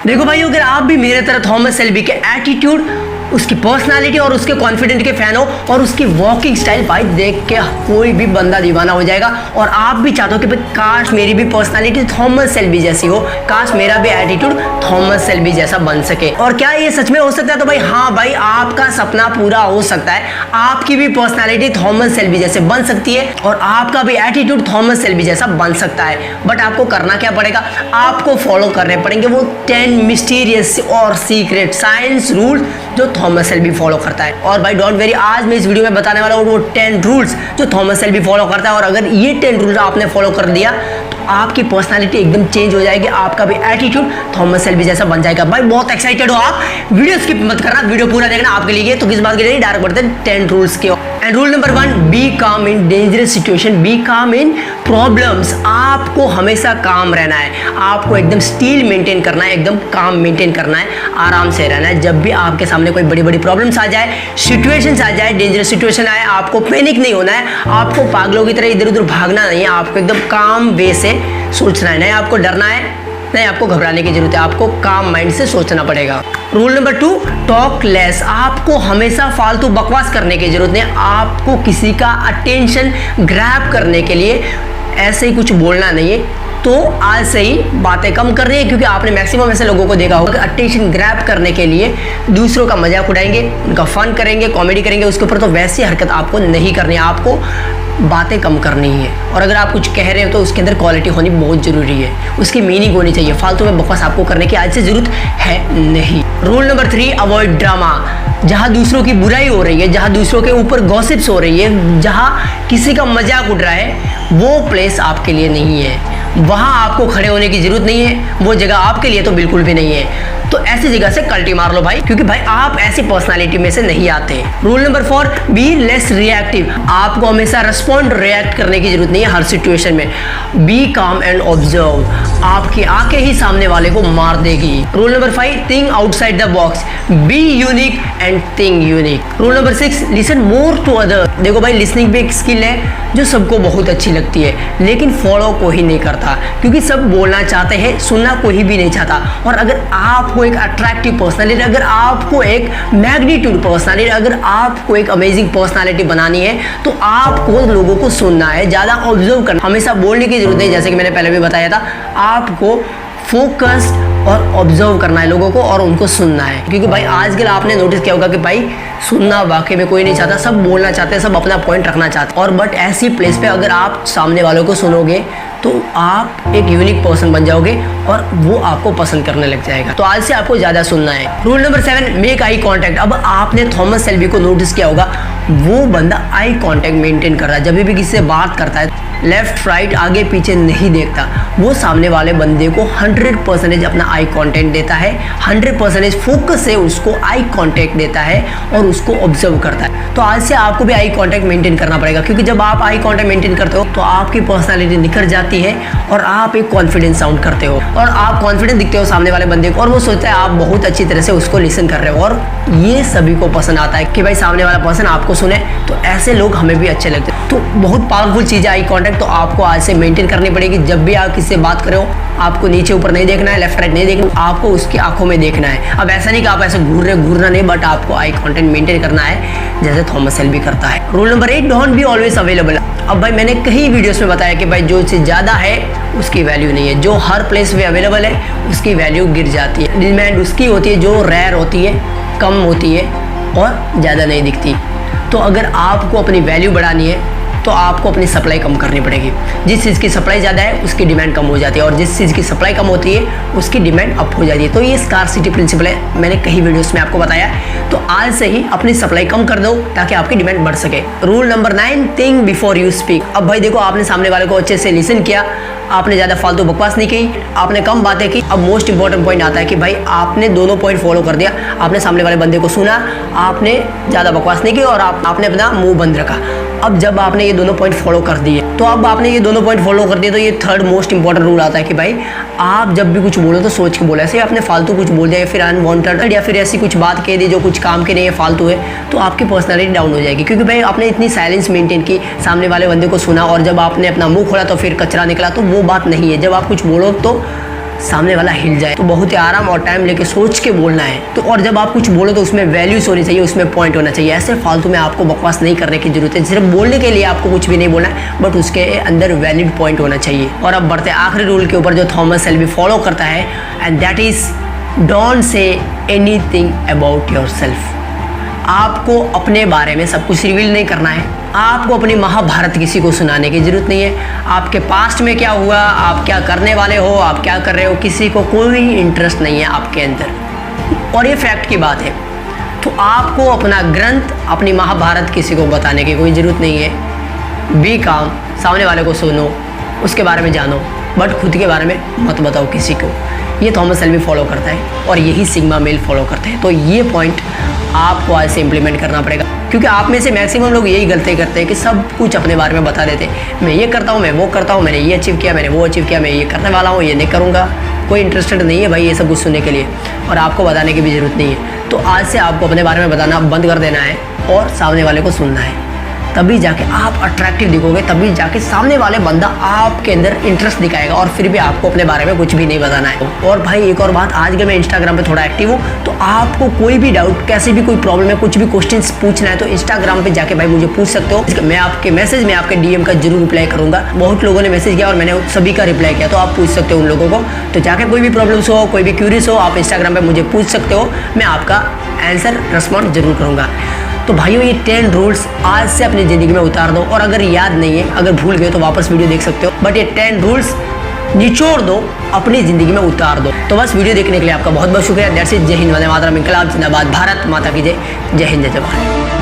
देखो भाई, अगर आप भी मेरे तरह थॉमस शेल्बी के एटीट्यूड, उसकी पर्सनालिटी और उसके कॉन्फिडेंट के फैन हो और उसकी वॉकिंग स्टाइल भाई देख के कोई भी बंदा दीवाना हो जाएगा, और आप भी चाहते हो कि भाई काश मेरी भी पर्सनालिटी थॉमस शेल्बी जैसी हो, काश मेरा भी एटीट्यूड थॉमस शेल्बी जैसा बन सके। और क्या ये सच में हो सकता है? तो भाई हाँ भाई, आपका सपना पूरा हो सकता है। आपकी भी पर्सनालिटी थॉमस शेल्बी जैसे बन सकती है और आपका भी एटीट्यूड थॉमस शेल्बी जैसा बन सकता है। बट आपको करना क्या पड़ेगा? आपको फॉलो करने पड़ेंगे वो 10 मिस्टीरियस और सीक्रेट साइंस रूल जो थॉमस शेल्बी फॉलो करता है। और भाई डोंट वेरी, आज मैं इस वीडियो में बताने वाला हूँ वो 10 रूल्स जो थॉमस शेल्बी फॉलो करता है। और अगर ये 10 रूल्स आपने फॉलो कर दिया तो आपकी पर्सनालिटी एकदम चेंज हो जाएगी, आपका भी एटीट्यूड थॉमस शेल्बी जैसा बन जाएगा। भाई बहुत एक्साइटेड हो आप? वीडियो स्किप मत करना, वीडियो पूरा देखना आपके लिए। तो किस बात के लिए? डायरेक्ट बढ़ते हैं 10 रूल्स के। एंड रूल नंबर 1, बी काम इन डेंजरस सिचुएशन, बी काम इन प्रॉब्लम्स। आपको हमेशा काम रहना है, आपको एकदम स्टील मेंटेन करना है, एकदम काम मेंटेन करना है, आराम से रहना है। जब भी आपके सामने कोई बड़ी बड़ी प्रॉब्लम्स आ जाए, सिचुएशंस आ जाए, डेंजरस सिचुएशन आए, आपको पैनिक नहीं होना है, आपको पागलों की तरह इधर उधर भागना नहीं है, आपको एकदम काम वे से सोचना है। नहीं आपको डरना है, नहीं आपको घबराने की जरूरत है, आपको काम माइंड से सोचना पड़ेगा। Rule number 2, talk less. आपको हमेशा फालतू बकवास करने की जरूरत नहीं, आपको किसी का अटेंशन ग्रैब करने के लिए ऐसे ही कुछ बोलना नहीं है। तो आज से ही बातें कम कर रही है, क्योंकि आपने मैक्सिमम ऐसे लोगों को देखा होगा अटेंशन ग्रैब करने के लिए दूसरों का मजाक उड़ाएंगे, उनका फन करेंगे, कॉमेडी करेंगे उसके ऊपर। तो वैसी हरकत आपको नहीं करनी है, आपको बातें कम करनी है। और अगर आप कुछ कह रहे हो तो उसके अंदर क्वालिटी होनी बहुत ज़रूरी है, उसकी मीनिंग होनी चाहिए। फालतू में बकवास आपको करने की आज से ज़रूरत है नहीं। Rule number 3, avoid drama. जहाँ दूसरों की बुराई हो रही है, जहाँ दूसरों के ऊपर गॉसिप्स हो रही है, जहाँ किसी का मजाक उड़ रहा है, वो प्लेस आपके लिए नहीं है। वहाँ आपको खड़े होने की जरूरत नहीं है, वो जगह आपके लिए तो बिल्कुल भी नहीं है। तो ऐसी जगह से कल्टी मार लो भाई, क्योंकि भाई आप ऐसी पर्सनालिटी में से नहीं आते। Rule number 4, be less reactive. आपको हमेशा रिस्पॉन्ड रिएक्ट करने की जरूरत नहीं है हर सिचुएशन में। Be calm and observe. आपकी आंखें ही सामने वाले को मार देगी। Rule number 5, think outside the box. Be unique and think unique. Rule number 6, listen more to other. देखो भाई, लिसनिंग भी एक स्किल है जो सबको बहुत अच्छी लगती है, लेकिन फॉलो कोई नहीं करता, क्योंकि सब बोलना चाहते हैं, सुनना कोई भी नहीं चाहता। और अगर आपको एक अट्रैक्टिव पर्सनालिटी, अगर आपको एक मैग्नीट्यूड पर्सनालिटी, अगर आपको एक अमेजिंग पर्सनालिटी बनानी है, तो आपको लोगों को सुनना है, ज़्यादा ऑब्जर्व करना, हमेशा बोलने की जरूरत नहीं। जैसे कि मैंने पहले भी बताया था, आपको फोकस्ड और ऑब्जर्व करना है लोगों को और उनको सुनना है। क्योंकि भाई आजकल आपने नोटिस किया होगा कि भाई सुनना वाकई में कोई नहीं चाहता, सब बोलना चाहते हैं, सब अपना पॉइंट रखना चाहते हैं। और बट ऐसी प्लेस पे अगर आप सामने वालों को सुनोगे तो आप एक यूनिक पर्सन बन जाओगे और वो आपको पसंद करने लग जाएगा। तो आज से आपको ज़्यादा सुनना है। Rule number 7, make eye contact. अब आपने थॉमस शेल्बी को नोटिस किया होगा, वो बंदा आई कॉन्टैक्ट मेंटेन कर रहा है। जब भी किसी से बात करता है, लेफ्ट राइट आगे पीछे नहीं देखता, वो सामने वाले बंदे को 100% अपना आई कॉन्टैक्ट देता है, 100% फोकस से उसको आई कॉन्टैक्ट देता है और उसको ऑब्जर्व करता है। तो आज से आपको भी आई कॉन्टैक्ट मेंटेन करना पड़ेगा, क्योंकि जब आप आई कॉन्टैक्ट मेंटेन करते हो तो आपकी पर्सनालिटी निखर जाती है और आप एक कॉन्फिडेंस साउंड करते हो और आप कॉन्फिडेंट दिखते हो सामने वाले बंदे को, और वो सोचता है आप बहुत अच्छी तरह से उसको लिसन कर रहे हो। और ये सभी को पसंद आता है कि भाई सामने वाला पर्सन आपको सुने, तो ऐसे लोग हमें भी अच्छे लगते हैं। तो बहुत पावरफुल चीज़ है आई कॉन्टैक्ट, तो आपको आज से मेंटेन करनी पड़ेगी। जब भी आप किसी से बात कर रहे हो, आपको नीचे ऊपर नहीं देखना है, लेफ्ट राइट नहीं देखना, आपको उसकी आंखों में देखना है। अब ऐसा नहीं कि आप ऐसे घूरना नहीं, बट आपको आई कॉन्टैक्ट मेंटेन करना है जैसे थॉमस शेल्बी करता है। Rule number 8, don't be always available. अब भाई मैंने कई वीडियोस में बताया कि भाई जो चीज़ ज़्यादा है उसकी वैल्यू नहीं है, जो हर प्लेस पे अवेलेबल है उसकी वैल्यू गिर जाती है। डिमांड उसकी होती है जो रेयर होती है, कम होती है और ज़्यादा नहीं दिखती। तो अगर आपको अपनी वैल्यू बढ़ानी है तो आपको अपनी सप्लाई कम करनी पड़ेगी। जिस चीज़ की सप्लाई ज़्यादा है उसकी डिमांड कम हो जाती है, और जिस चीज़ की सप्लाई कम होती है उसकी डिमांड अप हो जाती है। तो ये स्कार्सिटी प्रिंसिपल है, मैंने कई वीडियोस में आपको बताया। तो आज से ही अपनी सप्लाई कम कर दो ताकि आपकी डिमांड बढ़ सके। Rule number 9, think before you speak. अब भाई देखो, आपने सामने वाले को अच्छे से लिसन किया, आपने ज़्यादा फालतू बकवास नहीं की, आपने कम बातें की। अब मोस्ट इंपॉर्टेंट पॉइंट आता है कि भाई आपने दोनों पॉइंट फॉलो कर दिया। आपने सामने वाले बंदे को सुना, आपने ज़्यादा बकवास नहीं की और आपने अपना मुंह बंद रखा। अब जब आपने ये दोनों पॉइंट फॉलो कर दिए, तो अब आपने ये दोनों पॉइंट फॉलो कर दिए, तो ये थर्ड मोस्ट इंपॉर्टेंट रूल आता है कि भाई आप जब भी कुछ बोलो तो सोच के बोलो। ऐसे आपने फालतू कुछ बोल दिया, फिर अनवांटेड या फिर ऐसी कुछ बात कह दी जो कुछ काम के नहीं है, फालतू है, तो आपकी पर्सनालिटी डाउन हो जाएगी। क्योंकि भाई आपने इतनी साइलेंस मेंटेन की, सामने वाले बंदे को सुना, और जब आपने अपना मुंह खोला तो फिर कचरा निकला, तो वो बात नहीं है। जब आप कुछ बोलो तो सामने वाला हिल जाए। तो बहुत ही आराम और टाइम लेके सोच के बोलना है। तो और जब आप कुछ बोलो तो उसमें वैल्यूज होनी चाहिए, उसमें पॉइंट होना चाहिए। ऐसे फालतू में आपको बकवास नहीं करने की जरूरत है। सिर्फ बोलने के लिए आपको कुछ भी नहीं बोलना है, बट उसके अंदर वैलिड पॉइंट होना चाहिए। और अब बढ़ते आखिरी रूल के ऊपर जो थॉमस शेल्बी फॉलो करता है, and that is don't say anything about yourself. आपको अपने बारे में सब कुछ रिवील नहीं करना है। आपको अपनी महाभारत किसी को सुनाने की जरूरत नहीं है। आपके पास्ट में क्या हुआ, आप क्या करने वाले हो, आप क्या कर रहे हो, किसी को कोई इंटरेस्ट नहीं है आपके अंदर। और ये फैक्ट की बात है। तो आपको अपना ग्रंथ, अपनी महाभारत किसी को बताने की कोई ज़रूरत नहीं है। बी काम, सामने वाले को सुनो, उसके बारे में जानो, बट खुद के बारे में मत बताओ किसी को। ये थॉमस शेल्बी फॉलो करता है और यही सिग्मा मेल फॉलो करते हैं। तो ये पॉइंट आपको आज से इम्प्लीमेंट करना पड़ेगा, क्योंकि आप में से मैक्सिमम लोग यही गलती करते हैं कि सब कुछ अपने बारे में बता देते हैं। मैं ये करता हूँ, मैं वो करता हूँ, मैंने ये अचीव किया, मैंने वो अचीव किया, मैं ये करने वाला हूँ, ये नहीं करूँगा। कोई इंटरेस्टेड नहीं है भाई ये सब कुछ सुनने के लिए, और आपको बताने की भी ज़रूरत नहीं है। तो आज से आपको अपने बारे में बताना बंद कर देना है और सामने वाले को सुनना है। तभी जाके आप अट्रैक्टिव दिखोगे, तभी जाके सामने वाले बंदा आपके अंदर इंटरेस्ट दिखाएगा। और फिर भी आपको अपने बारे में कुछ भी नहीं बताना है। और भाई एक और बात, आजकल मैं इंस्टाग्राम पे थोड़ा एक्टिव हूँ, तो आपको कोई भी डाउट, कैसे भी कोई प्रॉब्लम है, कुछ भी क्वेश्चंस पूछना है तो इंस्टाग्राम पे जाके भाई मुझे पूछ सकते हो। मैं आपके मैसेज में, आपके डीएम का जरूर रिप्लाई करूंगा। बहुत लोगों ने मैसेज किया और मैंने सभी का रिप्लाई किया, तो आप पूछ सकते हो उन लोगों को। तो जाके कोई भी प्रॉब्लम्स हो, कोई भी क्यूरीज हो, आप इंस्टाग्राम पर मुझे पूछ सकते हो। मैं आपका आंसर रिस्पॉन्ड जरूर करूँगा। तो भाइयों ये 10 रूल्स आज से अपनी ज़िंदगी में उतार दो। और अगर याद नहीं है, अगर भूल गए तो वापस वीडियो देख सकते हो, बट ये 10 रूल्स निचोड़ दो, अपनी ज़िंदगी में उतार दो। तो बस वीडियो देखने के लिए आपका बहुत बहुत शुक्रिया। That's it. जय हिंद, वंदे मातरम, इंकलाब जिंदाबाद, भारत माता की जय। जय हिंद, जय जवान।